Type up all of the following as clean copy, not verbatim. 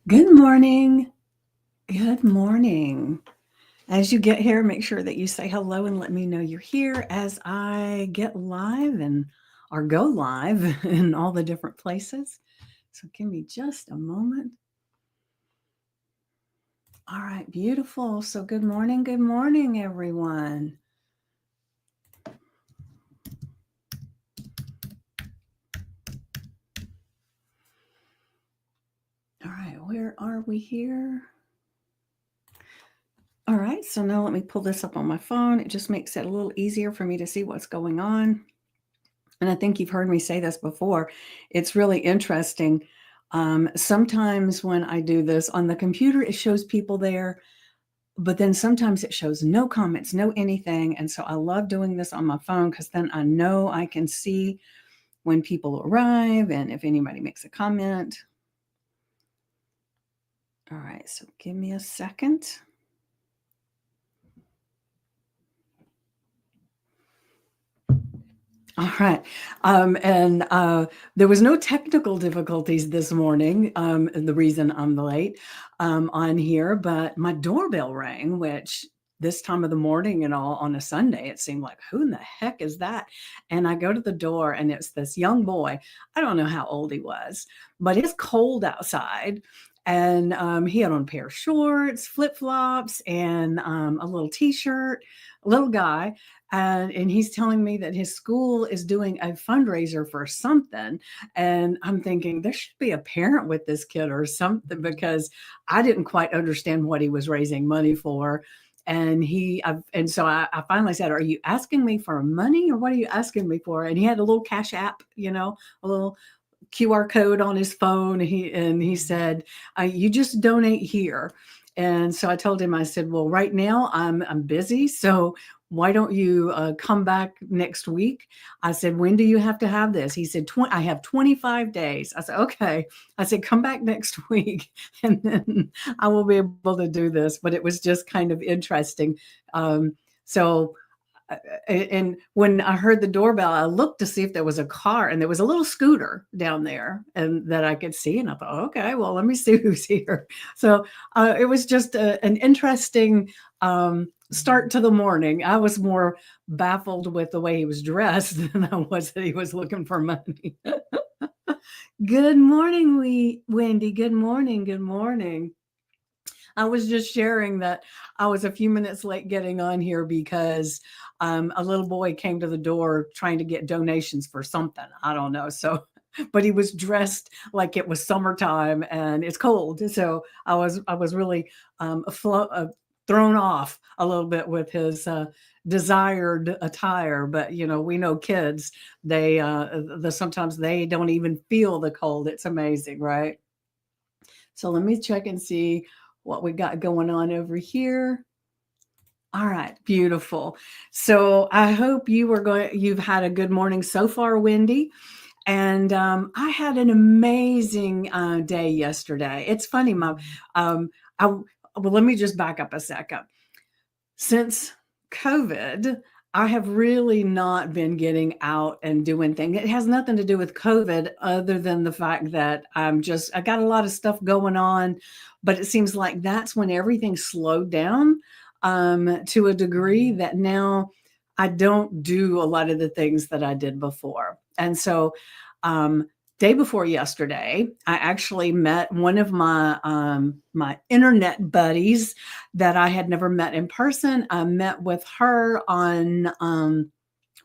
Good morning. Good morning. As you get here, make sure that you say hello and let me know you're here as I get live and or go live in all the different places. So give me just a moment. All right, beautiful. So good morning, everyone. All right, where are we here? All right, so now let me pull this up on my phone. It just makes it a little easier for me to see what's going on. And I think you've heard me say this before. It's really interesting. Sometimes when I do this on the computer, it shows people there, but then sometimes it shows no comments, no anything. And so I love doing this on my phone because then I know I can see when people arrive and if anybody makes a comment. All right, so give me a second. All right. There was no technical difficulties this morning. The reason I'm late on here, but my doorbell rang, which this time of the morning and all on a Sunday, it seemed like, who in the heck is that? And I go to the door and it's this young boy. I don't know how old he was, but it's cold outside. And he had on a pair of shorts, flip flops, and a little t shirt, little guy and he's telling me that his school is doing a fundraiser for something, and I'm thinking there should be a parent with this kid or something because I didn't quite understand what he was raising money for. And so I finally said, are you asking me for money or what are you asking me for? And he had a little cash app, a little QR code on his phone. He said, you just donate here. And so I told him, I said, well, right now I'm busy. So why don't you come back next week? I said, when do you have to have this? He said, I have 25 days. I said, okay. I said, come back next week and then I will be able to do this. But it was just kind of interesting. So and when I heard the doorbell, I looked to see if there was a car, and there was a little scooter down there, and that I could see. And I thought, okay, well, let me see who's here. So it was just an interesting start to the morning. I was more baffled with the way he was dressed than I was that he was looking for money. Good morning, Wendy. Good morning. Good morning. I was just sharing that I was a few minutes late getting on here because a little boy came to the door trying to get donations for something. I don't know. So, but he was dressed like it was summertime and it's cold. So I was really thrown off a little bit with his desired attire. But we know kids, they sometimes they don't even feel the cold. It's amazing, right? So let me check and see what we got going on over here. All right, beautiful. So I hope you've had a good morning so far, Wendy. And I had an amazing day yesterday. It's funny, Mom. Well, let me just back up a second. Since COVID, I have really not been getting out and doing things. It has nothing to do with COVID other than the fact that I got a lot of stuff going on, but it seems like that's when everything slowed down to a degree that now I don't do a lot of the things that I did before. And so um, day before yesterday, I actually met one of my internet buddies that I had never met in person. I met with her on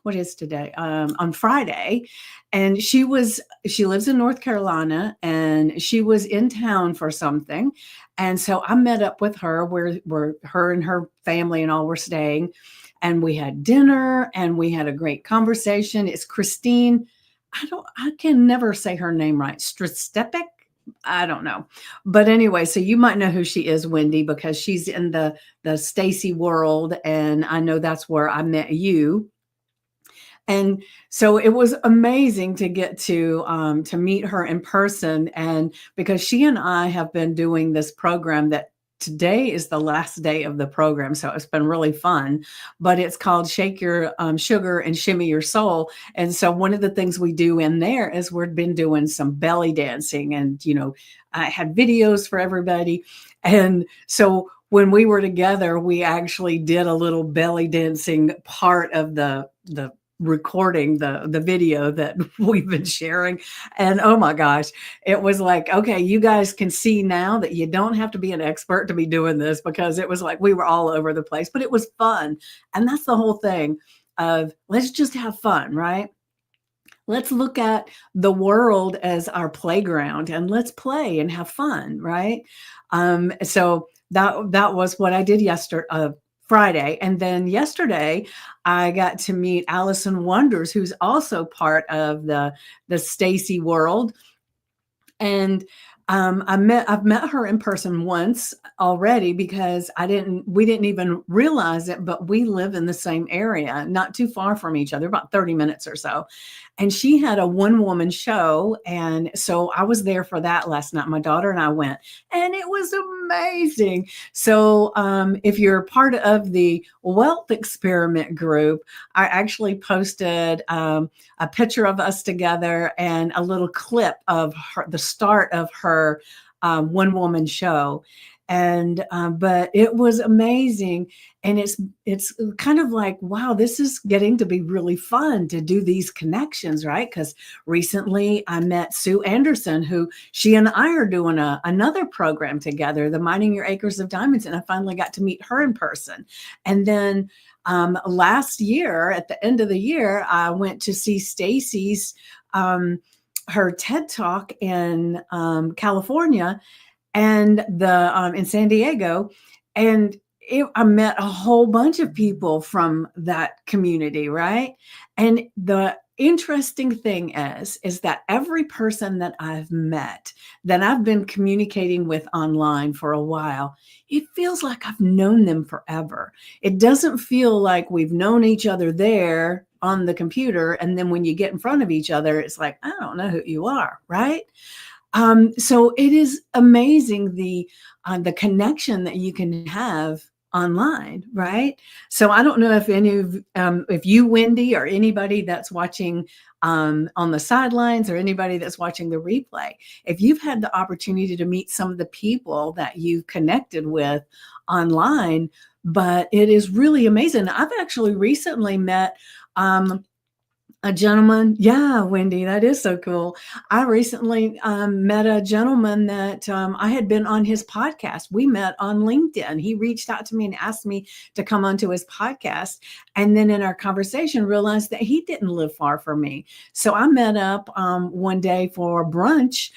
what is today? On Friday, and she lives in North Carolina, and she was in town for something, and so I met up with her where her and her family and all were staying, and we had dinner and we had a great conversation. It's Christine. I can never say her name right. Strastepek. I don't know. But anyway, so you might know who she is, Wendy, because she's in the Stacy world, and I know that's where I met you. And so it was amazing to get to meet her in person, and because she and I have been doing this program that today is the last day of the program, so it's been really fun. But it's called Shake Your Sugar and Shimmy Your Soul. And so one of the things we do in there is we've been doing some belly dancing, and I had videos for everybody. And so when we were together, we actually did a little belly dancing part of the recording, the video that we've been sharing. And oh my gosh, it was like, okay, you guys can see now that you don't have to be an expert to be doing this, because it was like we were all over the place, but it was fun. And that's the whole thing of, let's just have fun, right? Let's look at the world as our playground, and let's play and have fun, right? So that was what I did yesterday, Friday. And then yesterday I got to meet Allison Wonders, who's also part of the Stacy world. And I've met her in person once already, because we didn't even realize it, but we live in the same area, not too far from each other, about 30 minutes or so. And she had a one woman show. And so I was there for that last night. My daughter and I went, and it was amazing. So if you're part of the Wealth Experiment group, I actually posted a picture of us together and a little clip of the start of her one woman show. And but it was amazing. And it's kind of like, wow, this is getting to be really fun to do these connections, right? Because recently I met Sue Anderson, who she and I are doing another program together, the Mining Your Acres of Diamonds, and I finally got to meet her in person. And then last year, at the end of the year, I went to see Stacy's her TED Talk in California, and in San Diego. And I met a whole bunch of people from that community, right? And the interesting thing is that every person that I've met, that I've been communicating with online for a while, it feels like I've known them forever. It doesn't feel like we've known each other there on the computer, and then when you get in front of each other, it's like, I don't know who you are, right? So it is amazing the connection that you can have online, right? So I don't know if if you, Wendy, or anybody that's watching on the sidelines, or anybody that's watching the replay, if you've had the opportunity to meet some of the people that you've connected with online. But it is really amazing. I've actually recently met a gentleman. Yeah, Wendy, that is so cool. I recently met a gentleman that I had been on his podcast. We met on LinkedIn. He reached out to me and asked me to come onto his podcast. And then in our conversation, realized that he didn't live far from me. So I met up one day for brunch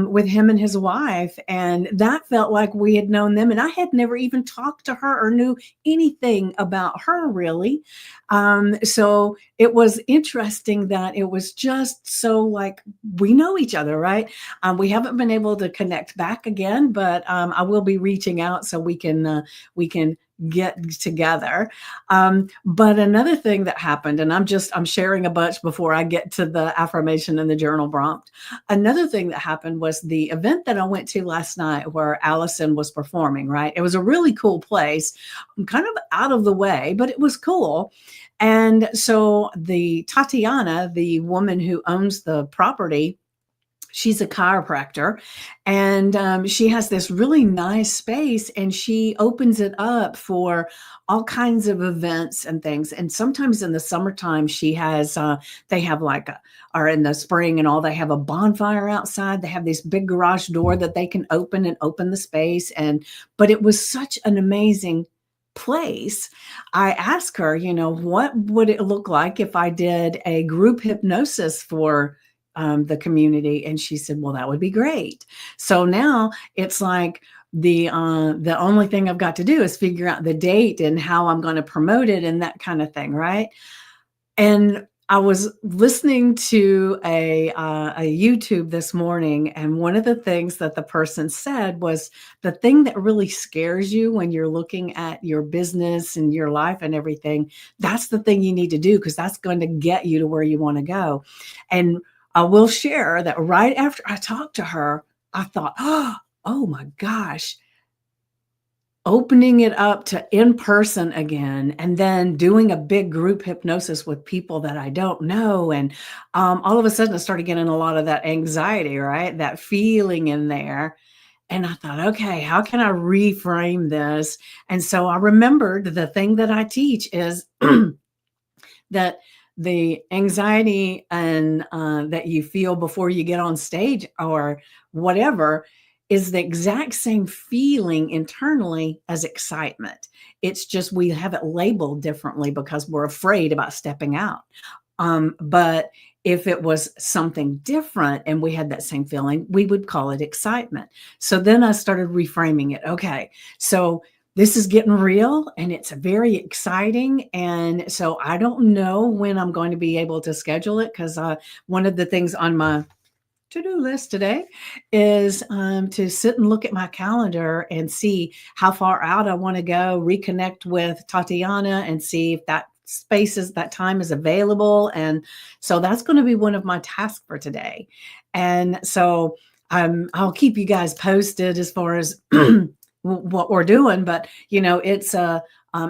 with him and his wife. And that felt like we had known them. And I had never even talked to her or knew anything about her, really. So it was interesting that it was just so like we know each other, right? We haven't been able to connect back again, but I will be reaching out so we can get together. But another thing that happened, and I'm sharing a bunch before I get to the affirmation and the journal prompt. Another thing that happened was the event that I went to last night where Allison was performing, right? It was a really cool place, kind of out of the way, but it was cool. And so the Tatiana, the woman who owns the property, she's a chiropractor, and she has this really nice space, and she opens it up for all kinds of events and things. And sometimes in the summertime, she has they have or in the spring and all, they have a bonfire outside. They have this big garage door that they can open the space. But it was such an amazing place. I asked her, what would it look like if I did a group hypnosis for the community? And she said, well, that would be great. So now it's like the only thing I've got to do is figure out the date and how I'm going to promote it and that kind of thing, right? And I was listening to a YouTube this morning, and one of the things that the person said was, the thing that really scares you when you're looking at your business and your life and everything, that's the thing you need to do, because that's going to get you to where you want to go. And I will share that right after I talked to her, I thought, oh my gosh, opening it up to in person again, and then doing a big group hypnosis with people that I don't know. And all of a sudden, I started getting a lot of that anxiety, right? That feeling in there. And I thought, okay, how can I reframe this? And so I remembered the thing that I teach is that the anxiety and that you feel before you get on stage or whatever is the exact same feeling internally as excitement. It's just we have it labeled differently because we're afraid about stepping out. But if it was something different and we had that same feeling, we would call it excitement. So then I started reframing it. Okay, so this is getting real and it's very exciting. And so I don't know when I'm going to be able to schedule it because one of the things on my to-do list today is to sit and look at my calendar and see how far out I want to go, reconnect with Tatiana and see if that time is available. And so that's going to be one of my tasks for today. And so I'll keep you guys posted as far as what we're doing, but it's an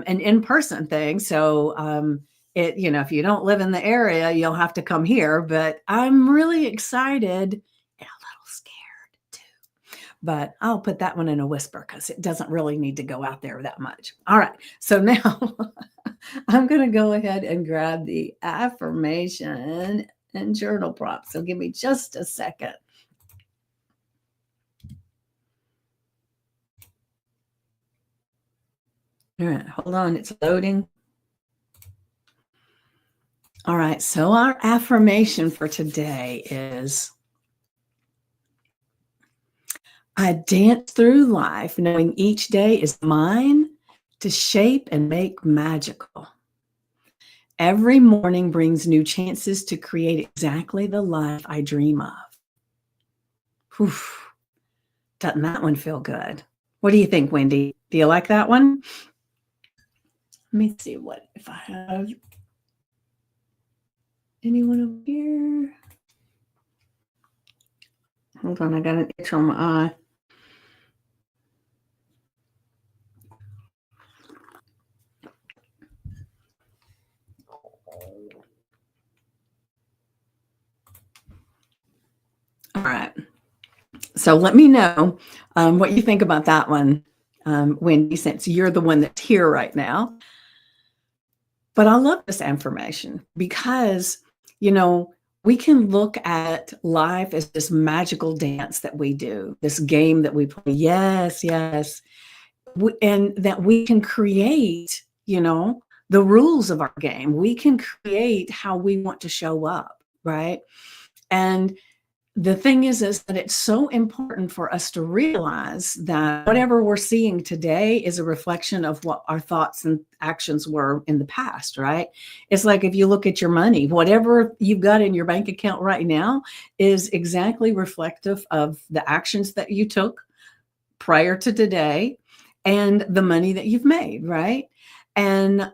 in-person thing. So if you don't live in the area, you'll have to come here, but I'm really excited and a little scared too. But I'll put that one in a whisper because it doesn't really need to go out there that much. All right. So now I'm going to go ahead and grab the affirmation and journal prompts. So give me just a second. All right. Hold on. It's loading. All right, so our affirmation for today is I dance through life knowing each day is mine to shape and make magical. Every morning brings new chances to create exactly the life I dream of. Whew. Doesn't that one feel good? What do you think, Wendy? Do you like that one? Let me see if I have anyone over here. Hold on, I got an itch on my eye. All right. So let me know what you think about that one, Wendy, since you're the one that's here right now. But I love this affirmation because, we can look at life as this magical dance that we do, this game that we play. Yes, yes. And that we can create, the rules of our game. We can create how we want to show up, right? And the thing is that it's so important for us to realize that whatever we're seeing today is a reflection of what our thoughts and actions were in the past, right? It's like if you look at your money, whatever you've got in your bank account right now is exactly reflective of the actions that you took prior to today and the money that you've made, right? And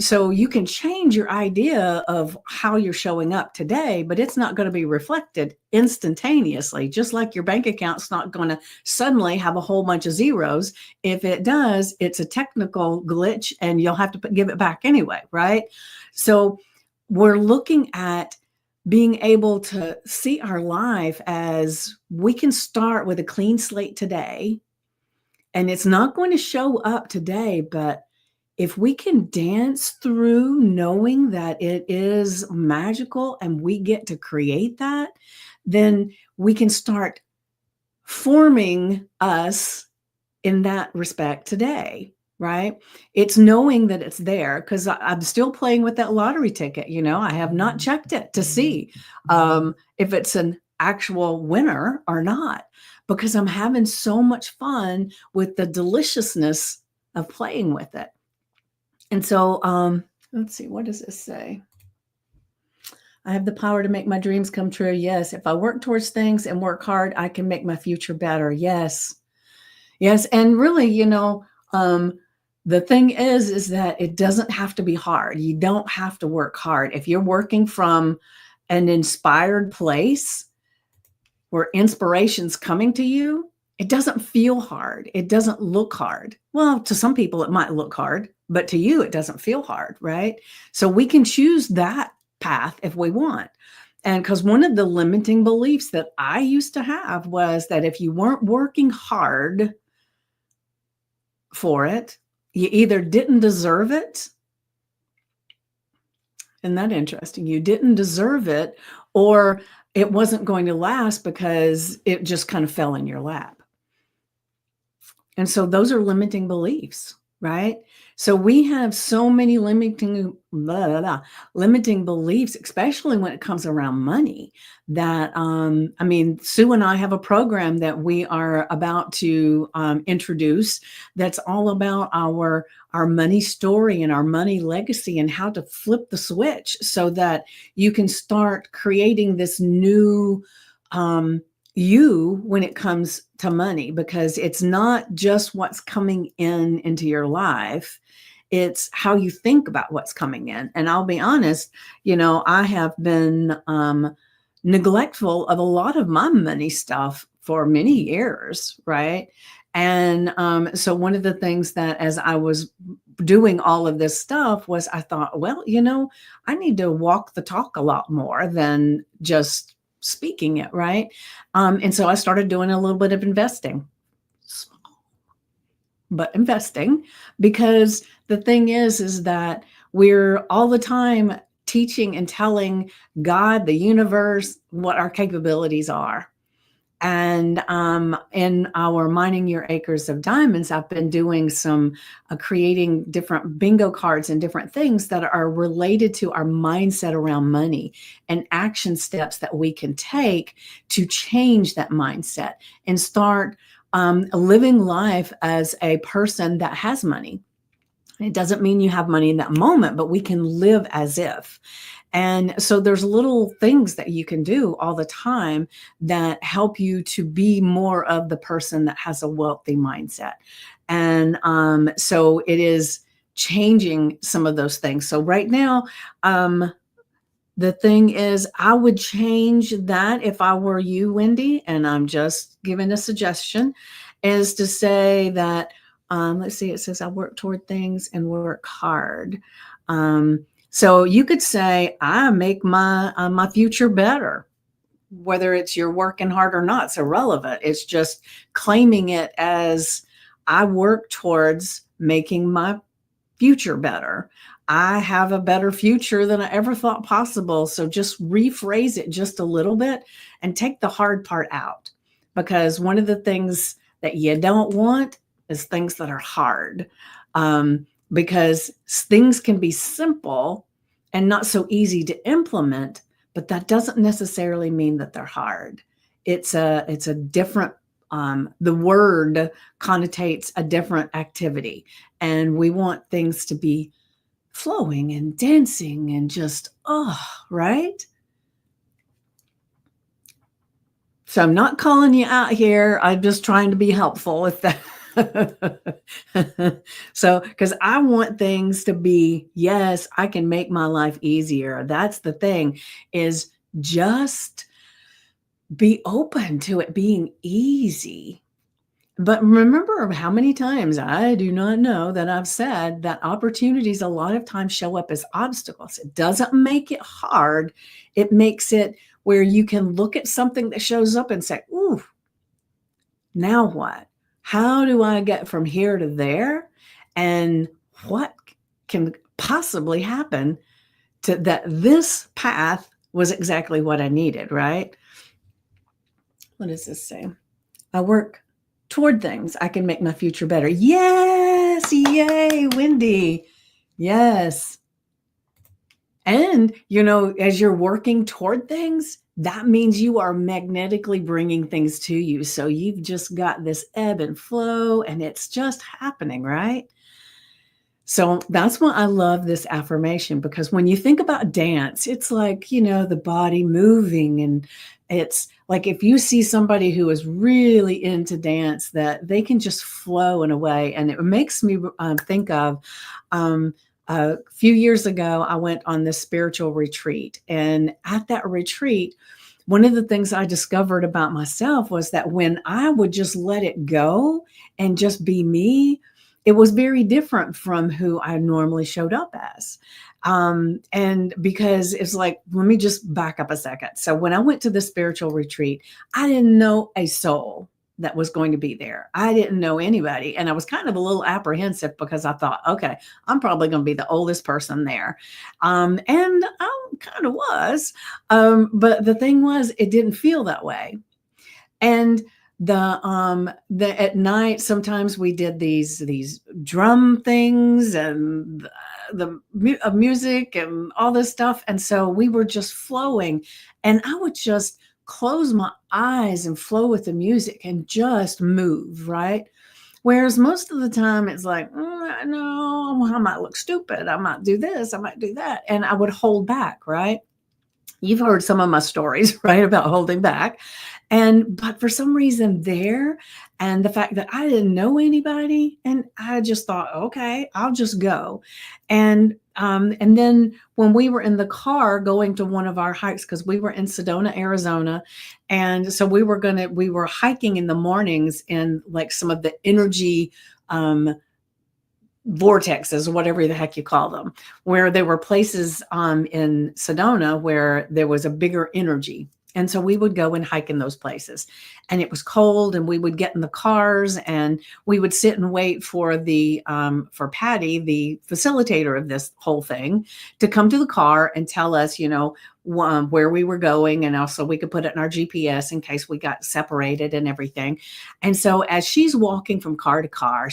so you can change your idea of how you're showing up today, but it's not going to be reflected instantaneously, just like your bank account's not going to suddenly have a whole bunch of zeros. If it does, it's a technical glitch and you'll have to give it back anyway, right? So we're looking at being able to see our life as we can start with a clean slate today, and it's not going to show up today, but if we can dance through knowing that it is magical and we get to create that, then we can start forming us in that respect today, right? It's knowing that it's there because I'm still playing with that lottery ticket. I have not checked it to see if it's an actual winner or not, because I'm having so much fun with the deliciousness of playing with it. And so, let's see, what does this say? I have the power to make my dreams come true. Yes. If I work towards things and work hard, I can make my future better. Yes. Yes. And really, the thing is that it doesn't have to be hard. You don't have to work hard. If you're working from an inspired place where inspiration's coming to you, It doesn't feel hard. It doesn't look hard. Well, to some people, it might look hard, but to you, it doesn't feel hard, right? So we can choose that path if we want. And because one of the limiting beliefs that I used to have was that if you weren't working hard for it, you either didn't deserve it. Isn't that interesting? You didn't deserve it, or it wasn't going to last because it just kind of fell in your lap. And so those are limiting beliefs, right? So we have so many limiting beliefs, especially when it comes around money, that I mean, Sue and I have a program that we are about to introduce that's all about our money story and our money legacy and how to flip the switch so that you can start creating this new you when it comes to money, because it's not just what's coming in into your life, it's how you think about what's coming in. And I'll be honest, I have been neglectful of a lot of my money stuff for many years, right? And so one of the things that as I was doing all of this stuff was I thought, well, I need to walk the talk a lot more than just speaking it, right? And so I started doing a little bit of investing, but investing, because the thing is that we're all the time teaching and telling God, the universe, what our capabilities are. And in our Mining Your Acres of Diamonds, I've been doing some creating different bingo cards and different things that are related to our mindset around money and action steps that we can take to change that mindset and start living life as a person that has money. It doesn't mean you have money in that moment, but we can live as if. And so there's little things that you can do all the time that help you to be more of the person that has a wealthy mindset. And so it is changing some of those things. So right now, the thing is, I would change that if I were you, Wendy, and I'm just giving a suggestion, is to say that, let's see, it says I work toward things and work hard. So you could say, I make my future better. Whether it's you're working hard or not, it's irrelevant. It's just claiming it as I work towards making my future better. I have a better future than I ever thought possible. So just rephrase it just a little bit and take the hard part out. Because one of the things that you don't want is things that are hard. Because things can be simple and not so easy to implement, but that doesn't necessarily mean that they're hard. It's a different, the word connotates a different activity, and we want things to be flowing and dancing and just, right? So I'm not calling you out here. I'm just trying to be helpful with that. So, because I want things to be, yes, I can make my life easier. That's the thing, is just be open to it being easy. But remember how many times, I do not know, that I've said that opportunities a lot of times show up as obstacles. It doesn't make it hard. It makes it where you can look at something that shows up and say, ooh, now what? How do I get from here to there? And what can possibly happen to that? This path was exactly what I needed, right? What does this say? I work toward things. I can make my future better. Yes. Yay, Wendy. Yes. And, as you're working toward things, that means you are magnetically bringing things to you. So you've just got this ebb and flow, and it's just happening, right? So that's why I love this affirmation, because when you think about dance, it's like, the body moving, and it's like if you see somebody who is really into dance, that they can just flow in a way. And it makes me think of a few years ago, I went on this spiritual retreat, and at that retreat, one of the things I discovered about myself was that when I would just let it go and just be me, it was very different from who I normally showed up as. And because it's like, let me just back up a second. So when I went to the spiritual retreat, I didn't know a soul that was going to be there. I didn't know anybody. And I was kind of a little apprehensive because I thought, okay, I'm probably going to be the oldest person there. And I kind of was. But the thing was, it didn't feel that way. And the at night sometimes we did these drum things and the music and all this stuff, and so we were just flowing, and I would just close my eyes and flow with the music and just move, right? Whereas most of the time it's like, no, I might look stupid, I might do this, I might do that, and I would hold back, right? You've heard some of my stories, right, about holding back. But for some reason there, and the fact that I didn't know anybody, and I just thought, okay, I'll just go. And then when we were in the car going to one of our hikes, because we were in Sedona, Arizona, and so we were hiking in the mornings in like some of the energy vortexes or whatever the heck you call them, where there were places in Sedona where there was a bigger energy. And so we would go and hike in those places. And it was cold, and we would get in the cars and we would sit and wait for for Patty, the facilitator of this whole thing, to come to the car and tell us, where we were going. And also we could put it in our GPS in case we got separated and everything. And so as she's walking from car to car,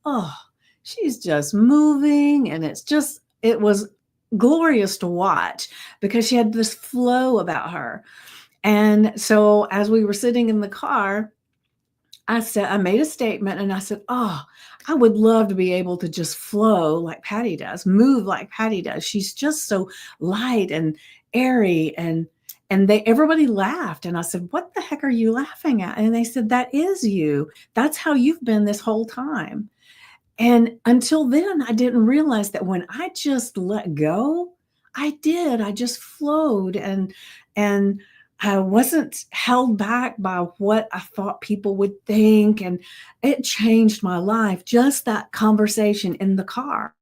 oh, she's just moving, and it was glorious to watch because she had this flow about her. And so as we were sitting in the car, I made a statement and I said, oh, I would love to be able to just flow like Patty does, move like Patty does. She's just so light and airy, and everybody laughed. And I said, what the heck are you laughing at? And they said, that is you. That's how you've been this whole time. And until then, I didn't realize that when I just let go, I just flowed, and I wasn't held back by what I thought people would think. And it changed my life, just that conversation in the car.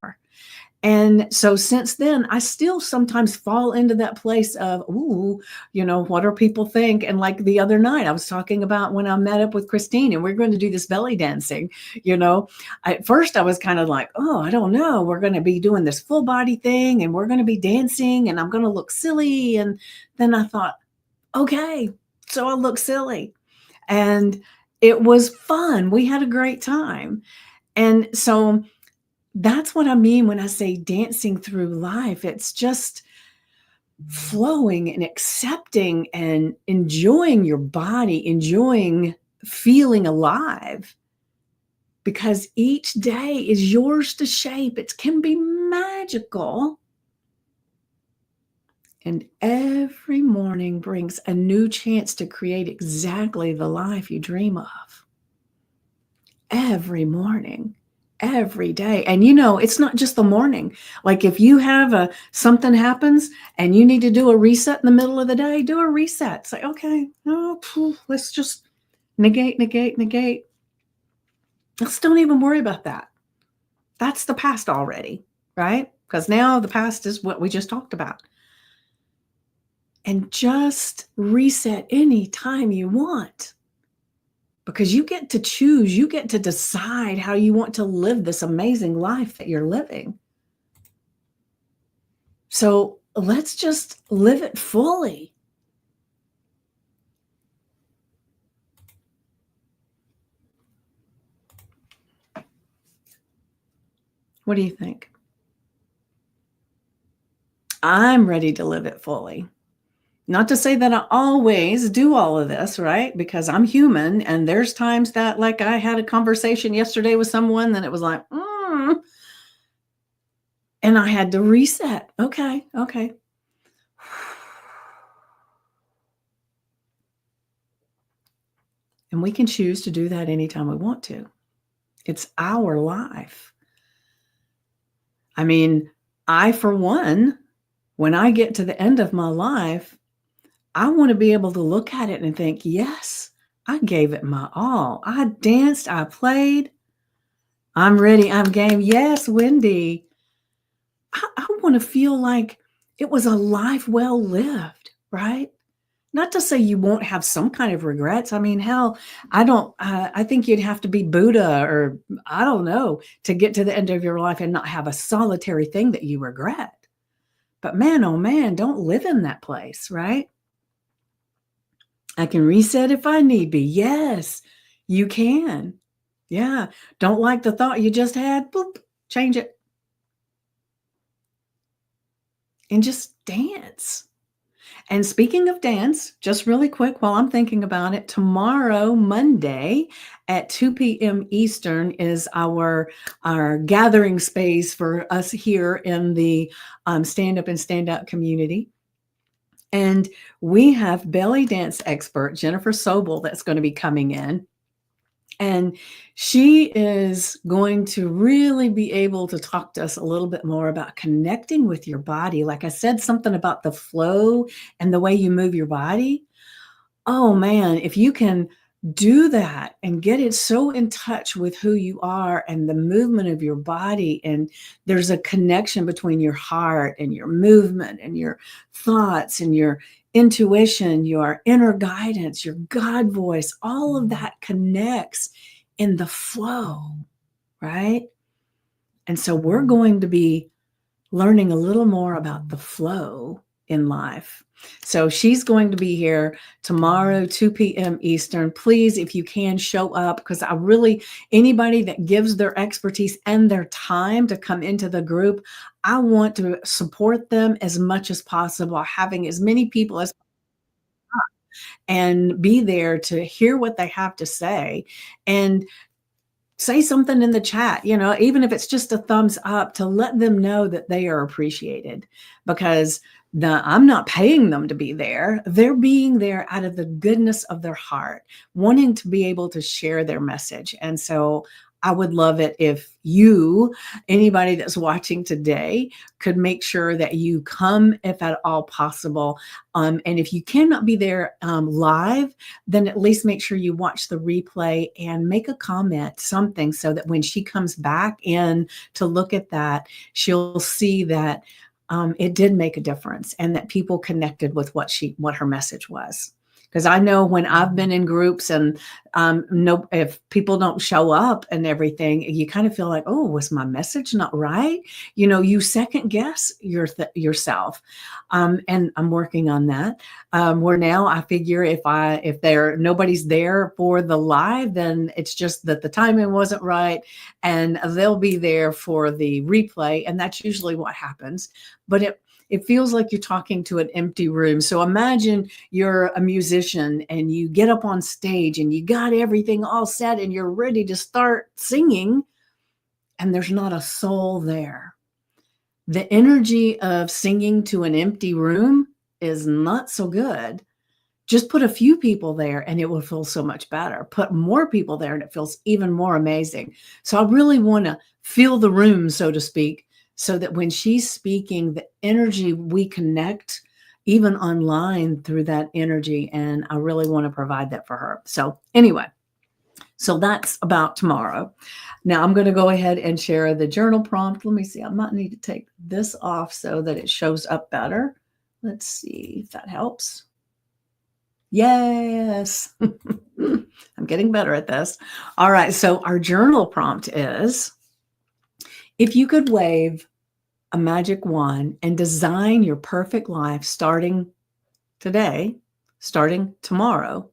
And so since then, I still sometimes fall into that place of, ooh, what do people think? And like the other night, I was talking about when I met up with Christine and we're going to do this belly dancing. At first I was kind of like, oh, I don't know. We're going to be doing this full body thing and we're going to be dancing and I'm going to look silly. And then I thought, okay, so I look silly. And it was fun. We had a great time. And so that's what I mean when I say dancing through life. It's just flowing and accepting and enjoying your body, enjoying feeling alive, because each day is yours to shape. It can be magical. And every morning brings a new chance to create exactly the life you dream of. Every morning. Every day. And it's not just the morning. Like if you have something happens and you need to do a reset in the middle of the day, do a reset. Say, okay, let's just negate. Let's don't even worry about that. That's the past already, right? Because now the past is what we just talked about. And just reset any time you want. Because you get to choose, you get to decide how you want to live this amazing life that you're living. So let's just live it fully. What do you think? I'm ready to live it fully. Not to say that I always do all of this, right? Because I'm human, and there's times that, like, I had a conversation yesterday with someone, and it was like, and I had to reset. Okay. And we can choose to do that anytime we want to. It's our life. I mean, I, for one, when I get to the end of my life, I want to be able to look at it and think, yes, I gave it my all. I danced, I played, I'm ready, I'm game. Yes, Wendy, I want to feel like it was a life well lived, right? Not to say you won't have some kind of regrets. I mean, hell, I think you'd have to be Buddha or I don't know to get to the end of your life and not have a solitary thing that you regret. But man, oh man, don't live in that place, right? I can reset if I need be. Yes, you can. Yeah. Don't like the thought you just had? Boop, change it and just dance. And speaking of dance, just really quick while I'm thinking about it, tomorrow, Monday at 2 p.m. Eastern is our gathering space for us here in the stand up and stand out community. And we have belly dance expert Jennifer Sobel that's going to be coming in. And she is going to really be able to talk to us a little bit more about connecting with your body. Like I said, something about the flow and the way you move your body. Oh man, if you can do that and get it so in touch with who you are and the movement of your body, and there's a connection between your heart and your movement and your thoughts and your intuition, your inner guidance, your God voice, all of that connects in the flow, right? And so we're going to be learning a little more about the flow in life. So she's going to be here tomorrow, 2 p.m. Eastern. Please, if you can, show up because anybody that gives their expertise and their time to come into the group, I want to support them as much as possible, having as many people as and be there to hear what they have to say. And say something in the chat, even if it's just a thumbs up to let them know that they are appreciated because I'm not paying them to be there. They're being there out of the goodness of their heart, wanting to be able to share their message. And so I would love it if anybody that's watching today, could make sure that you come if at all possible. And if you cannot be there live, then at least make sure you watch the replay and make a comment, something, so that when she comes back in to look at that, she'll see that it did make a difference and that people connected with what her message was. Because I know when I've been in groups and if people don't show up and everything, you kind of feel like, oh, was my message not right? You second guess yourself. And I'm working on that. Where now I figure if nobody's there for the live, then it's just that the timing wasn't right, and they'll be there for the replay, and that's usually what happens. But it feels like you're talking to an empty room. So imagine you're a musician and you get up on stage and you got everything all set and you're ready to start singing, and there's not a soul there. The energy of singing to an empty room is not so good. Just put a few people there and it will feel so much better. Put more people there and it feels even more amazing. So I really want to fill the room, so to speak, so that when she's speaking, the energy, we connect even online through that energy. And I really want to provide that for her. So anyway, so that's about tomorrow. Now I'm going to go ahead and share the journal prompt. Let me see. I might need to take this off so that it shows up better. Let's see if that helps. Yes. I'm getting better at this. All right. So our journal prompt is, if you could wave a magic wand and design your perfect life starting today, starting tomorrow,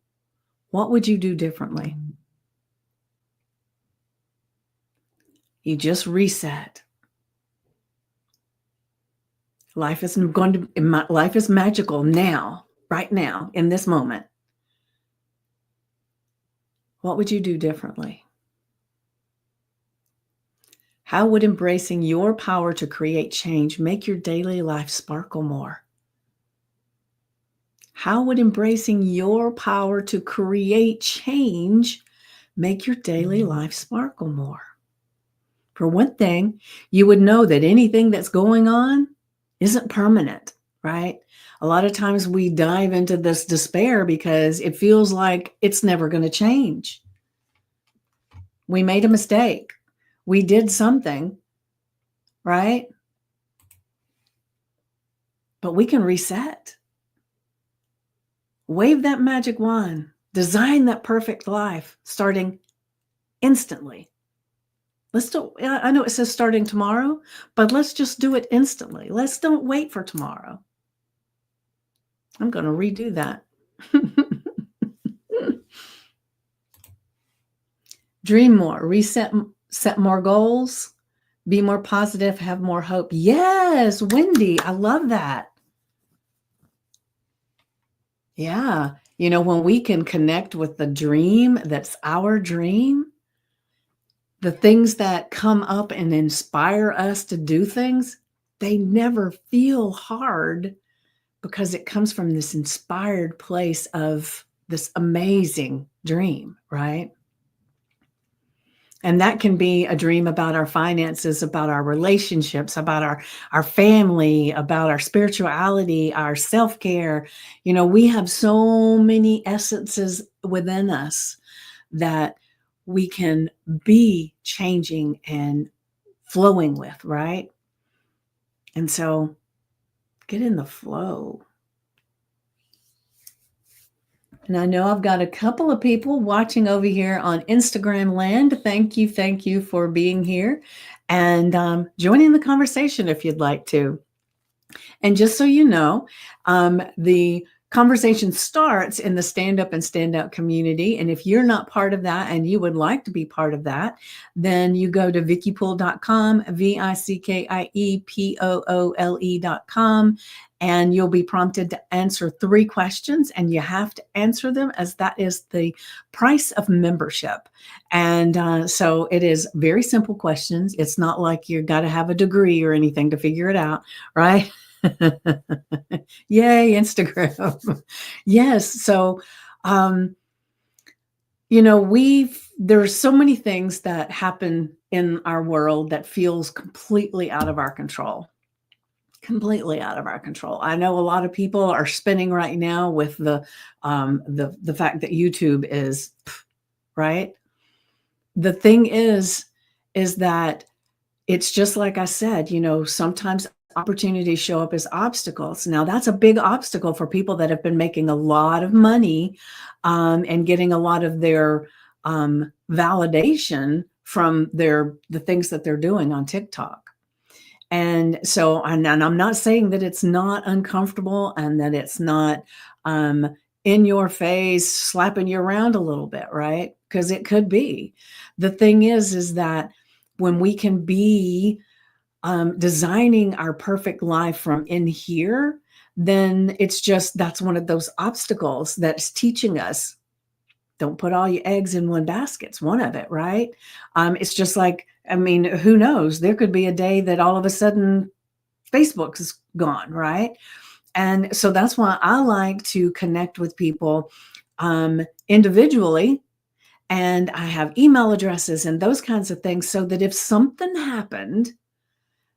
what would you do differently? You just reset. Life is magical now, right now, in this moment. What would you do differently? How would embracing your power to create change make your daily life sparkle more? How would embracing your power to create change make your daily life sparkle more? For one thing, you would know that anything that's going on isn't permanent, right? A lot of times we dive into this despair because it feels like it's never going to change. We made a mistake. We did something, right? But we can reset. Wave that magic wand. Design that perfect life starting instantly. Let's do, I know it says starting tomorrow, but let's just do it instantly. Let's don't wait for tomorrow. I'm going to redo that. Dream more, set more goals, be more positive, have more hope. Yes, Wendy, I love that. Yeah. You know, when we can connect with the dream that's our dream, the things that come up and inspire us to do things, they never feel hard because it comes from this inspired place of this amazing dream, right? And that can be a dream about our finances, about our relationships, about our family, about our spirituality, our self-care. You know, we have so many essences within us that we can be changing and flowing with, right? And so get in the flow. And I know I've got a couple of people watching over here on Instagram land. Thank you for being here and joining the conversation if you'd like to. And just so you know, the conversation starts in the Stand Up and Stand Out community. And if you're not part of that and you would like to be part of that, then you go to vickypoole.com, VICKIEPOOLE.com, and you'll be prompted to answer 3 questions, and you have to answer them as that is the price of membership. And so it is very simple questions. It's not like you got to have a degree or anything to figure it out, right? Yay, Instagram. Yes. So, um, you know, there's so many things that happen in our world that feels completely out of our control. Completely out of our control. I know a lot of people are spinning right now with the fact that YouTube is right. The thing is that it's just like I said, you know, sometimes opportunities show up as obstacles. Now, that's a big obstacle for people that have been making a lot of money and getting a lot of their validation from the things that they're doing on TikTok. And so, and I'm not saying that it's not uncomfortable and that it's not in your face, slapping you around a little bit, right? Because it could be. The thing is that when we can be designing our perfect life from in here, then it's just that's one of those obstacles that's teaching us don't put all your eggs in one basket. It's one of it, right? It's just like, I mean, who knows? There could be a day that all of a sudden Facebook is gone, right? And so that's why I like to connect with people individually. And I have email addresses and those kinds of things so that if something happened,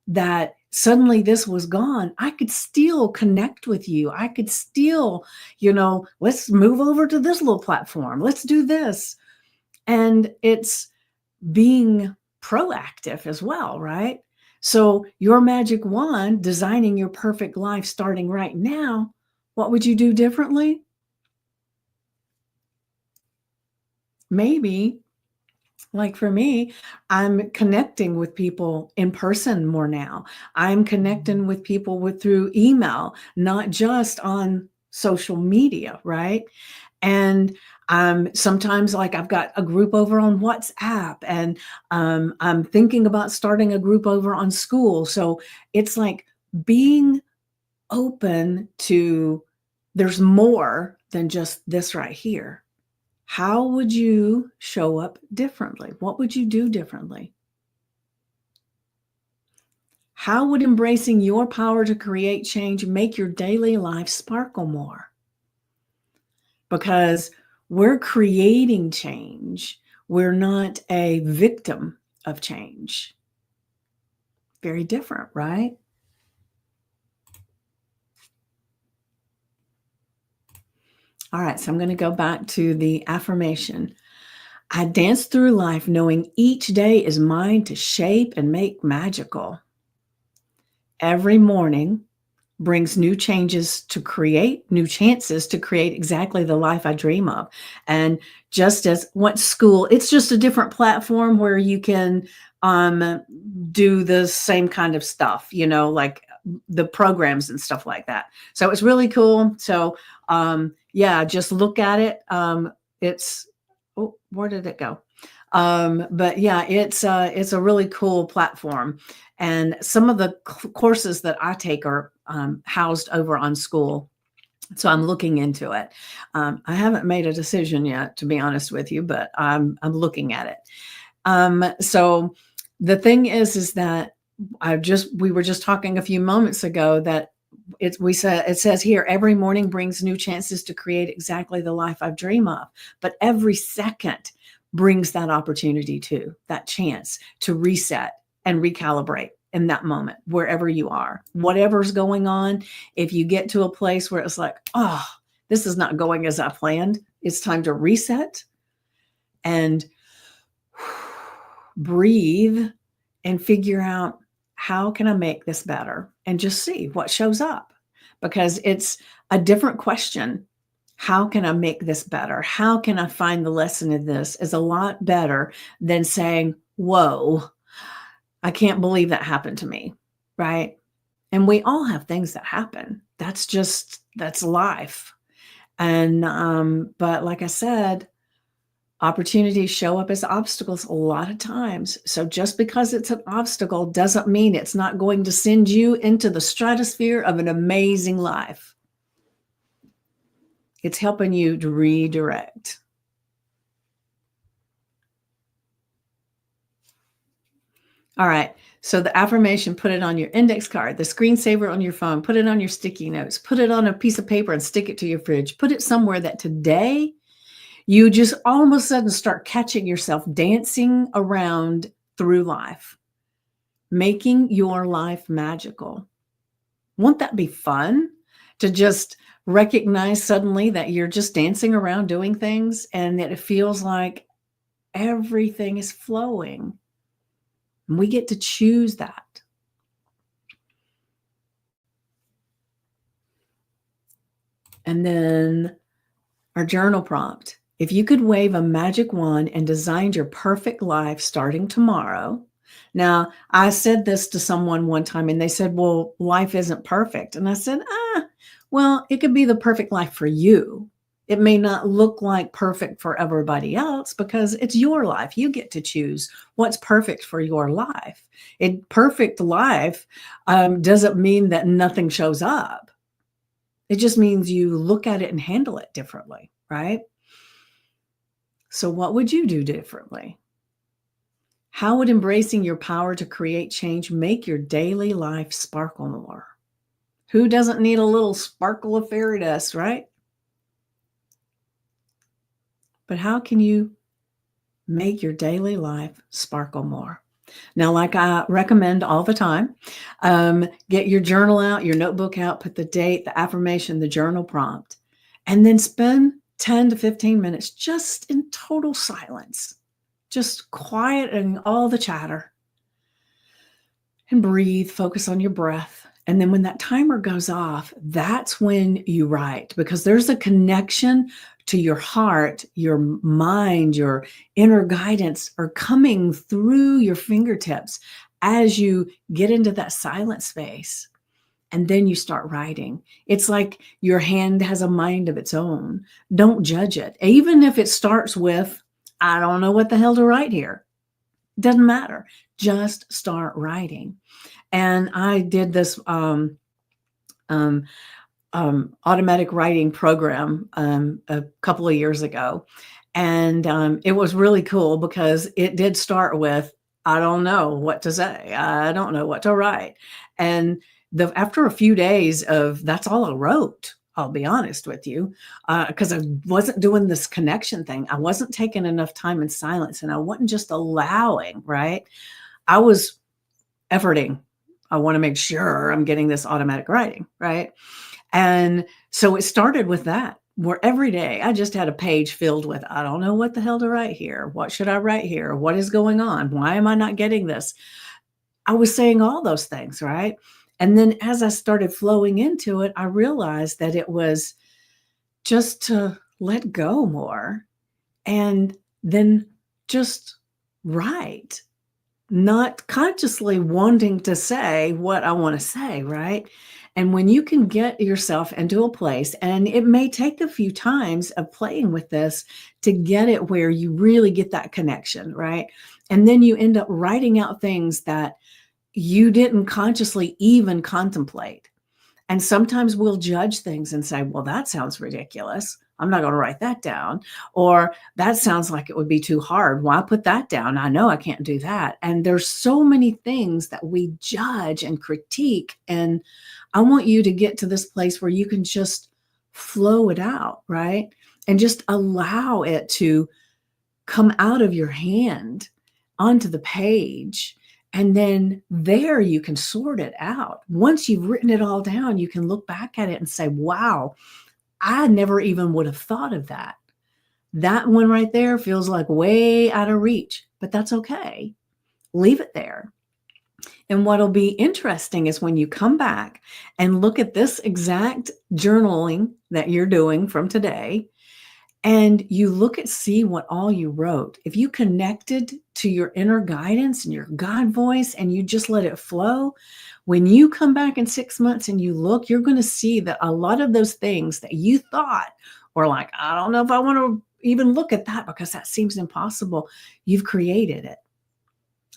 that suddenly this was gone, I could still connect with you. I could still, you know, let's move over to this little platform. Let's do this. And it's being proactive as well, right? So your magic wand, designing your perfect life starting right now, what would you do differently? Maybe like for me, I'm connecting with people in person more now. I'm connecting with people through email, not just on social media, right? And sometimes like I've got a group over on WhatsApp and I'm thinking about starting a group over on school. So it's like being open to there's more than just this right here. How would you show up differently? What would you do differently? How would embracing your power to create change make your daily life sparkle more? Because we're creating change. We're not a victim of change. Very different, right? All right, so I'm going to go back to the affirmation. I dance through life knowing each day is mine to shape and make magical. Every morning brings new chances to create exactly the life I dream of. And just as what school, it's just a different platform where you can do the same kind of stuff, like the programs and stuff like that. So it's really cool. So yeah, just look at it. It's oh, where did it go? But yeah, it's a really cool platform. And some of the courses that I take are housed over on school. So I'm looking into it. I haven't made a decision yet, to be honest with you, but I'm looking at it. So the thing is that we were just talking a few moments ago that it says here, every morning brings new chances to create exactly the life I dream of. But every second brings that opportunity too, that chance to reset and recalibrate in that moment, wherever you are, whatever's going on. If you get to a place where it's like, oh, this is not going as I planned, it's time to reset and breathe and figure out, how can I make this better, and just see what shows up, because it's a different question. How can I make this better? How can I find the lesson in this is a lot better than saying, whoa, I can't believe that happened to me. Right. And we all have things that happen. That's life. And, but like I said, opportunities show up as obstacles a lot of times. So just because it's an obstacle doesn't mean it's not going to send you into the stratosphere of an amazing life. It's helping you to redirect. All right. So the affirmation, put it on your index card, the screensaver on your phone, put it on your sticky notes, put it on a piece of paper and stick it to your fridge. Put it somewhere that today you just all of a sudden start catching yourself dancing around through life, making your life magical. Won't that be fun to just recognize suddenly that you're just dancing around doing things and that it feels like everything is flowing? And we get to choose that. And then our journal prompt. If you could wave a magic wand and design your perfect life starting tomorrow. Now, I said this to someone one time and they said, well, life isn't perfect. And I said, well, it could be the perfect life for you. It may not look like perfect for everybody else because it's your life. You get to choose what's perfect for your life. Perfect life doesn't mean that nothing shows up. It just means you look at it and handle it differently, right? So what would you do differently? How would embracing your power to create change make your daily life sparkle more? Who doesn't need a little sparkle of fairy dust, right? But how can you make your daily life sparkle more? Now, like I recommend all the time, get your journal out, your notebook out, put the date, the affirmation, the journal prompt, and then spend 10 to 15 minutes just in total silence, just quieting all the chatter and breathe, focus on your breath. And then when that timer goes off, that's when you write, because there's a connection to your heart, your mind, your inner guidance are coming through your fingertips as you get into that silent space. And then you start writing. It's like your hand has a mind of its own. Don't judge it. Even if it starts with, I don't know what the hell to write here. Doesn't matter. Just start writing. And I did this automatic writing program a couple of years ago. And it was really cool because it did start with, I don't know what to say. I don't know what to write. And after a few days of that's all I wrote, I'll be honest with you, because I wasn't doing this connection thing. I wasn't taking enough time in silence and I wasn't just allowing, right? I was efforting. I want to make sure I'm getting this automatic writing, right? And so it started with that. where every day I just had a page filled with, I don't know what the hell to write here. What should I write here? What is going on? Why am I not getting this? I was saying all those things, right? And then as I started flowing into it, I realized that it was just to let go more and then just write, not consciously wanting to say what I want to say, right? And when you can get yourself into a place, and it may take a few times of playing with this to get it where you really get that connection, right? And then you end up writing out things that you didn't consciously even contemplate. And sometimes we'll judge things and say, well, that sounds ridiculous. I'm not going to write that down. Or that sounds like it would be too hard. Why put that down? I know I can't do that. And there's so many things that we judge and critique. And I want you to get to this place where you can just flow it out, right? And just allow it to come out of your hand onto the page. And then there you can sort it out. Once you've written it all down, you can look back at it and say, wow, I never even would have thought of that. That one right there feels like way out of reach, but that's okay. Leave it there. And what'll be interesting is when you come back and look at this exact journaling that you're doing from today, and you look at see what all you wrote. If you connected to your inner guidance and your God voice and you just let it flow, when you come back in 6 months and you look, you're going to see that a lot of those things that you thought were like, I don't know if I want to even look at that because that seems impossible. You've created it.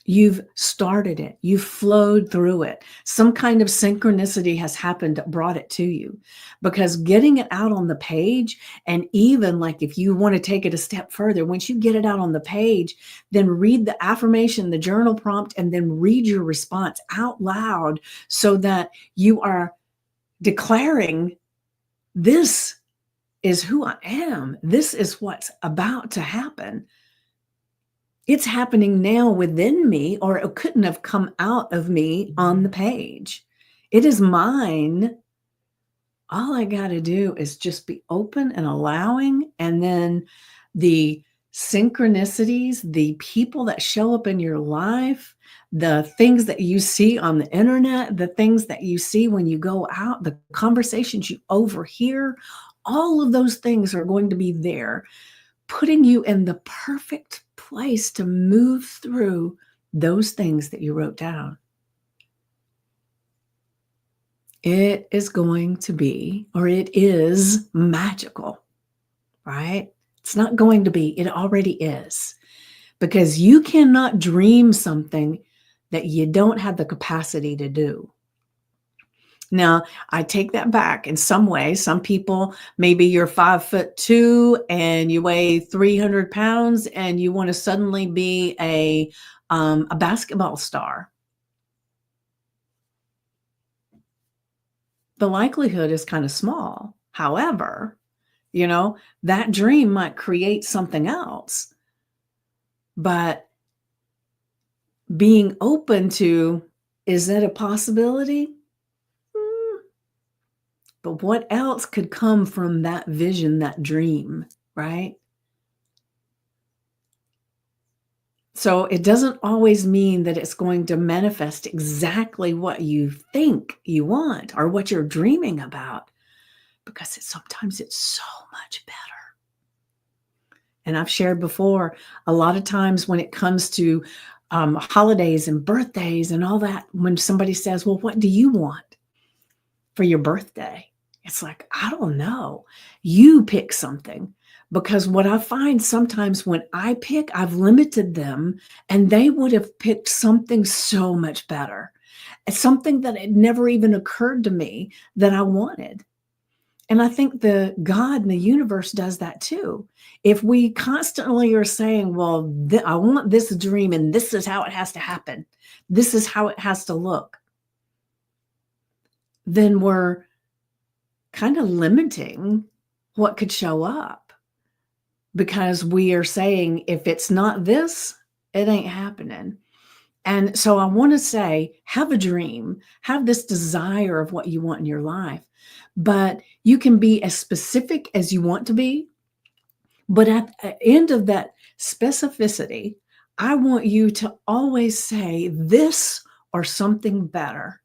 You've started it. You've flowed through it. Some kind of synchronicity has happened that brought it to you, because getting it out on the page, and even like if you want to take it a step further, once you get it out on the page, then read the affirmation, the journal prompt, and then read your response out loud so that you are declaring, this is who I am. This is what's about to happen. It's happening now within me, or it couldn't have come out of me on the page. It is mine. All I got to do is just be open and allowing. And then the synchronicities, the people that show up in your life, the things that you see on the internet, the things that you see when you go out, the conversations you overhear, all of those things are going to be there, putting you in the perfect place to move through those things that you wrote down. It is going to be, or it is magical, right? It's not going to be, it already is. Because you cannot dream something that you don't have the capacity to do. Now, I take that back in some ways. Some people, maybe you're 5'2" and you weigh 300 pounds and you want to suddenly be a basketball star. The likelihood is kind of small. However, that dream might create something else. But being open to, is that a possibility? But what else could come from that vision, that dream, right? So it doesn't always mean that it's going to manifest exactly what you think you want or what you're dreaming about, because sometimes it's so much better. And I've shared before, a lot of times when it comes to holidays and birthdays and all that, when somebody says, well, what do you want for your birthday? It's like, I don't know. You pick something. Because what I find sometimes when I pick, I've limited them, and they would have picked something so much better. It's something that had never even occurred to me that I wanted. And I think the God and the universe does that too. If we constantly are saying, well, I want this dream and this is how it has to happen, this is how it has to look, then we're kind of limiting what could show up, because we are saying, if it's not this, it ain't happening. And so I want to say, have a dream, have this desire of what you want in your life, but you can be as specific as you want to be. But at the end of that specificity, I want you to always say this or something better,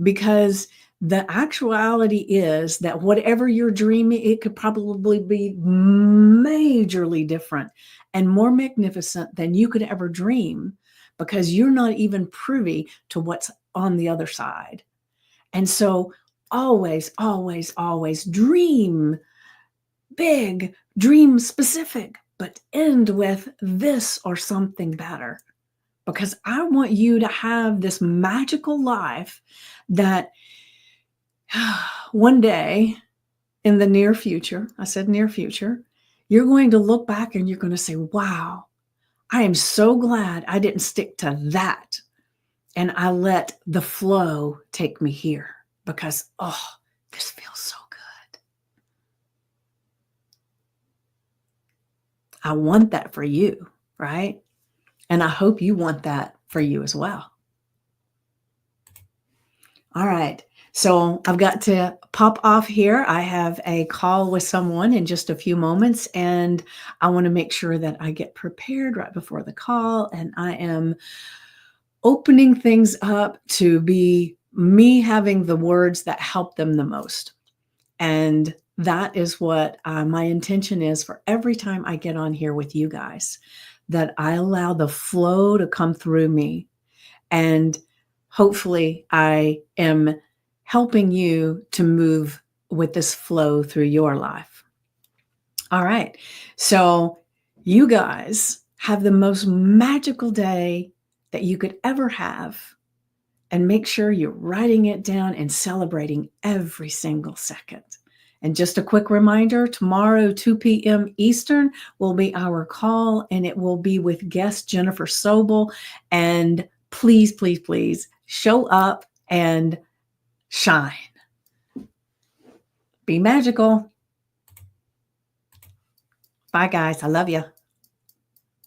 because the actuality is that whatever you're dreaming, it could probably be majorly different and more magnificent than you could ever dream, because you're not even privy to what's on the other side. And so always, always, always dream big, dream specific, but end with this or something better. Because I want you to have this magical life that one day in the near future, I said near future, you're going to look back and you're going to say, wow, I am so glad I didn't stick to that. And I let the flow take me here, because, oh, this feels so good. I want that for you, right? And I hope you want that for you as well. All right. So I've got to pop off here. I have a call with someone in just a few moments, and I want to make sure that I get prepared right before the call. And I am opening things up to be me having the words that help them the most. And that is what my intention is for every time I get on here with you guys, that I allow the flow to come through me. And hopefully I am helping you to move with this flow through your life. All right. So you guys have the most magical day that you could ever have. And make sure you're writing it down and celebrating every single second. And just a quick reminder, tomorrow, 2 p.m. Eastern, will be our call, and it will be with guest Jennifer Sobel. And please, please, please show up and shine. Be magical. Bye, guys. I love you.